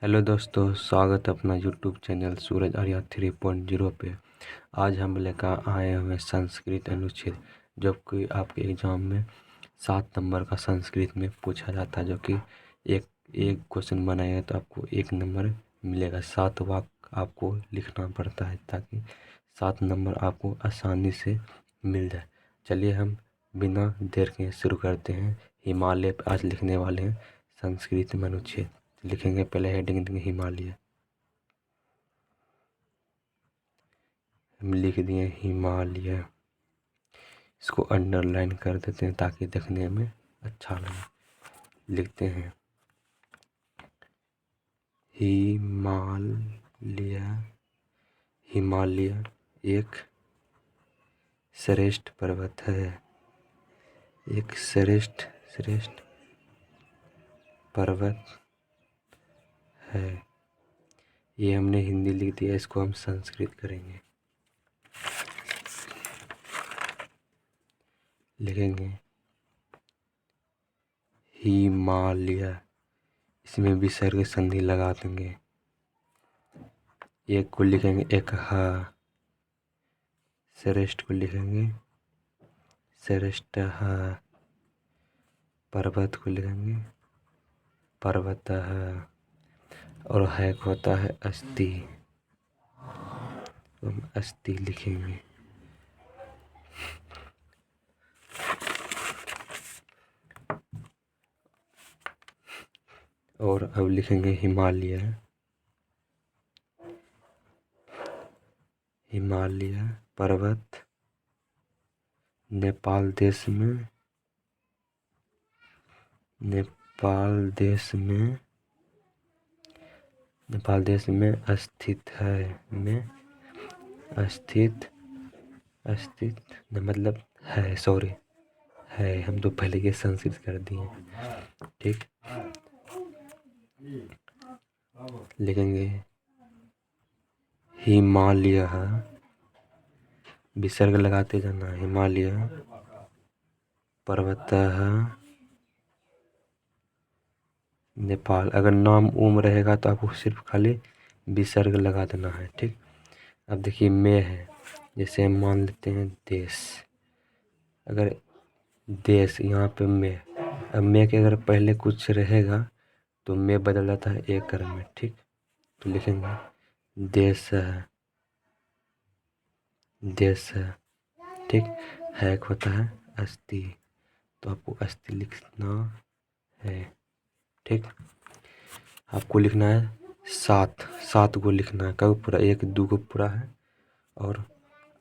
Hello दोस्तों, स्वागत है अपना यूट्यूब चैनल सूरज आर्या 3.0 पे। आज हम लेकर आए हुए संस्कृत अनुच्छेद, जो कि आपके एग्ज़ाम में 7 नंबर का संस्कृत में पूछा जाता है। जो कि एक एक क्वेश्चन बनाएगा तो आपको 1 नंबर मिलेगा। 7 वाक्य आपको लिखना पड़ता है ताकि 7 नंबर आपको आसानी से मिल जाए। चलिए हम बिना देर के शुरू करते हैं। हिमालय पे आज लिखने वाले हैं संस्कृत में अनुच्छेद। लिखेंगे पहले हेडिंग देंगे हिमालय। हम लिख दिए हिमालय। इसको अंडरलाइन कर देते हैं ताकि देखने में अच्छा लगे। लिखते हैं हिमालय। हिमालय एक श्रेष्ठ पर्वत है। एक श्रेष्ठ पर्वत है। ये हमने हिंदी लिख दिया, इसको हम संस्कृत करेंगे। लिखेंगे हिमालय, इसमें विसर्ग संधि लगा देंगे। एक को लिखेंगे एक ह, श्रेष्ठ को लिखेंगे श्रेष्ठ ह, पर्वत को लिखेंगे पर्वत ह, और है को होता है अस्थि, हम अस्थि लिखेंगे। और अब लिखेंगे हिमालय। हिमालय पर्वत नेपाल देश में स्थित है। स्थित मतलब है, सॉरी है, हम तो पहले के संस्कृत कर दिए। ठीक, लिखेंगे हिमालय, विसर्ग लगाते जाना। हिमालय पर्वत नेपाल। अगर नाम ओम रहेगा तो आपको सिर्फ खाली विसर्ग लगा देना है। ठीक, अब देखिए मैं है, जैसे हम मान लेते हैं देश। अगर देश यहाँ पे मैं, अब मैं के अगर पहले कुछ रहेगा तो मैं बदल जाता है एकड़ में। ठीक, तो लिखेंगे देश है। ठीक, है एक होता है अस्थि, तो आपको अस्थि लिखना है। ठीक, आपको लिखना है 7 को लिखना है। कब पूरा? 1 2 को पूरा है, और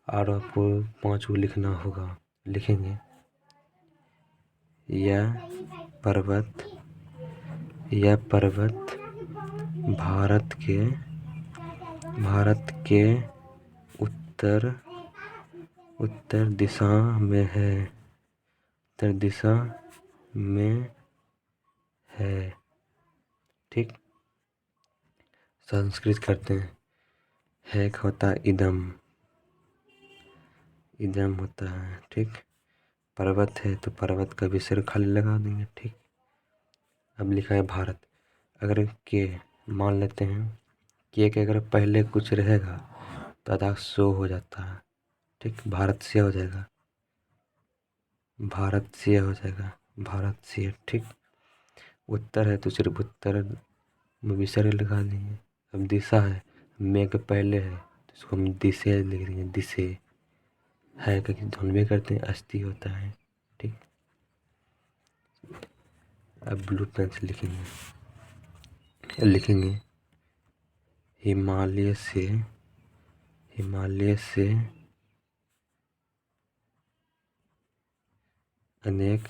आपको 5 को लिखना होगा। लिखेंगे यह पर्वत भारत के उत्तर दिशा में है। उत्तर दिशा में है। ठीक, संस्कृत करते हैं। है एक होता है इदम होता है। ठीक, पर्वत है तो पर्वत का विसर्ग खाली लगा देंगे। ठीक, अब लिखा है भारत। अगर के मान लेते हैं के अगर पहले कुछ रहेगा तो आधा शो हो जाता है। ठीक, भारत से हो जाएगा भारत से। ठीक, उत्तर है तो सिर्फ उत्तर में विसर्ग लगा देंगे। अब दिशा है, मैं के पहले है तो इसको हम दिशे लिख देंगे। दिशे है क्योंकि ध्वनि करते हैं, अस्थि होता है। ठीक, अब ब्लू पेन से लिखेंगे हिमालय से अनेक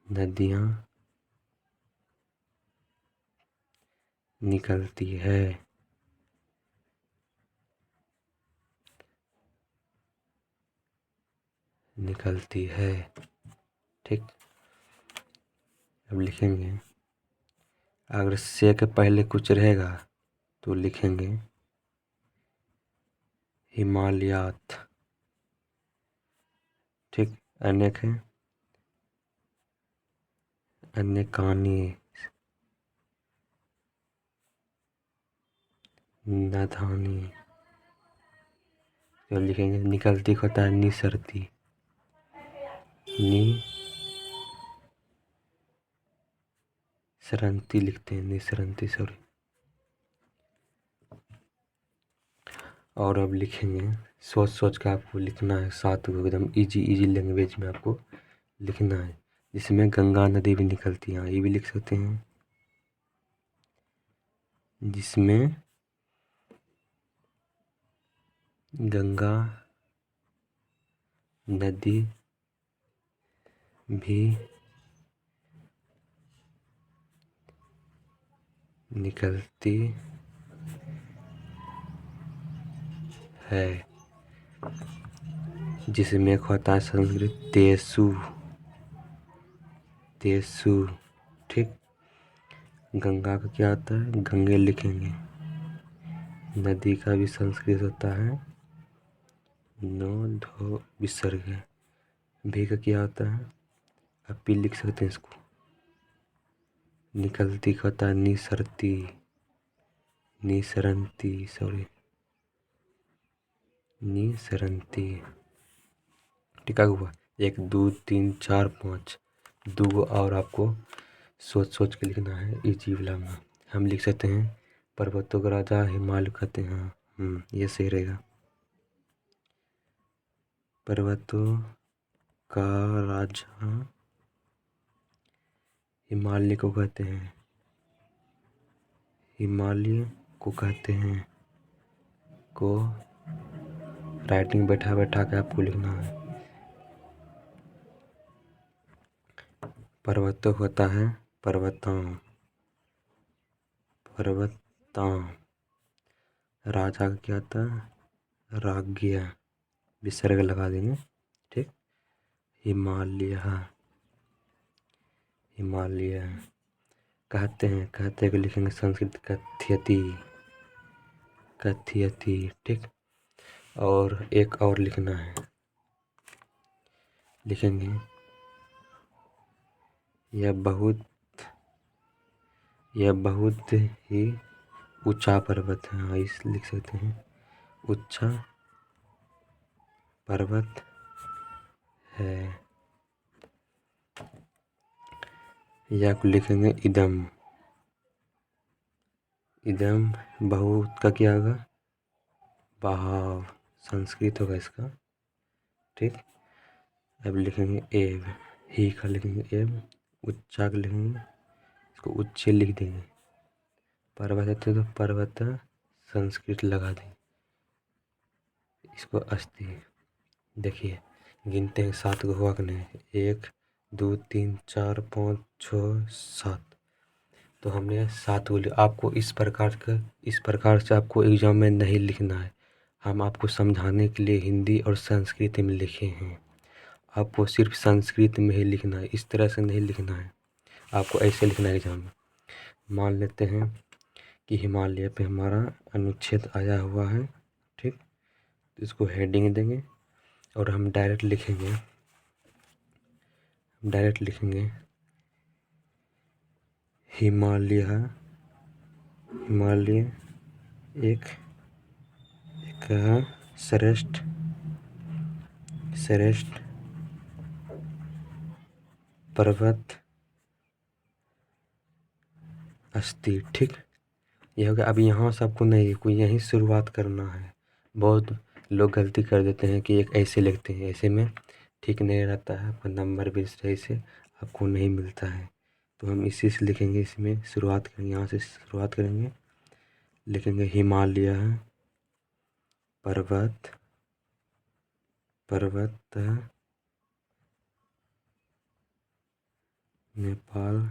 नदियाँ निकलती है। ठीक, अब लिखेंगे अगर से के पहले कुछ रहेगा तो लिखेंगे हिमालयात। ठीक, अनेक है अनेकानी नधानी। तो लिखेंगे निकलती होता है निसरती, नी सरंती लिखते हैं, निसरंती सॉरी। और अब लिखेंगे सोच सोच के आपको लिखना है, 7 को एकदम इजी लैंग्वेज में आपको लिखना है, जिसमें गंगा नदी भी निकलती है, ये भी लिख सकते हैं, जिसमें गंगा नदी भी निकलती है, जिसमें एक होता है संस्कृत तेसु, तेसु। ठीक। गंगा का क्या आता है, गंगे लिखेंगे। नदी का भी संस्कृत होता है नो धो विसर्ग। भी का क्या होता है, अपी लिख सकते हैं इसको। निकलती का होता है निसरती, निसरंती सॉरी, निसरंती। टिका हुआ 1 2 3 4 5, 2 और आपको सोच सोच के लिखना है इजी वाला में। हम लिख सकते हैं पर्वतों का राजा हिमालय कहते हैं। ये सही रहेगा। पर्वतों का राजा हिमालय को कहते हैं, हिमालय को कहते हैं को राइटिंग बैठा बैठा के आपको लिखना है। पर्वतों होता है पर्वतां, पर्वतां। राजा का क्या होता है राज्ञ, विसर्ग लगा देंगे। ठीक। हिमालय, हिमालय। कहते हैं कि लिखेंगे संस्कृत कथयति, कथयति। ठीक। और एक और लिखना है, लिखेंगे यह बहुत ही ऊंचा पर्वत है। हाँ, इस लिख सकते हैं ऊंचा पर्वत है। या को लिखेंगे इदम, इदम बहुत का क्या होगा बहाव, संस्कृत होगा इसका। ठीक। अब लिखेंगे एव, ही का लिखेंगे एव, उच्चा का लिखेंगे इसको उच्च लिख देंगे। पर्वत है तो पर्वत संस्कृत लगा देंगे, इसको अस्थि। देखिए गिनते हैं 7 को हुआ कि नहीं, 1 2 3 4 5 6 7। तो हमने 7 को लिया। आपको इस प्रकार से आपको एग्जाम में नहीं लिखना है। हम आपको समझाने के लिए हिंदी और संस्कृत में लिखे हैं। आपको सिर्फ संस्कृत में ही लिखना है, इस तरह से नहीं लिखना है। आपको ऐसे लिखना है एग्जाम में। मान लेते हैं कि हिमालय पे हमारा अनुच्छेद आया हुआ है। ठीक। तो इसको हेडिंग देंगे और हम डायरेक्ट लिखेंगे हिमालय, हिमालय एक श्रेष्ठ पर्वत अस्ति। ठीक। यह हो गया। अब यहाँ से आपको नहीं, कोई यहीं शुरुआत करना है। बहुत लोग गलती कर देते हैं कि एक ऐसे लिखते हैं, ऐसे में ठीक नहीं रहता है, आपका नंबर भी सही से आपको नहीं मिलता है। तो हम इसी से लिखेंगे, इसमें शुरुआत करेंगे, यहाँ से शुरुआत करेंगे। लिखेंगे हिमालय पर्वत नेपाल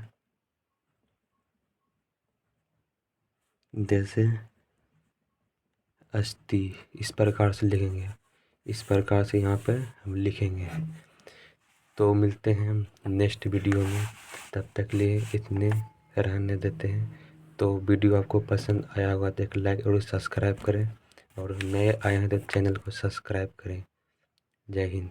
जैसे अस्ति। इस प्रकार से लिखेंगे, इस प्रकार से यहाँ पर हम लिखेंगे। तो मिलते हैं हम नेक्स्ट वीडियो में, तब तक लिए इतने रहने देते हैं। तो वीडियो आपको पसंद आया होगा तो एक लाइक और सब्सक्राइब करें, और नए आए हैं तो चैनल को सब्सक्राइब करें। जय हिंद।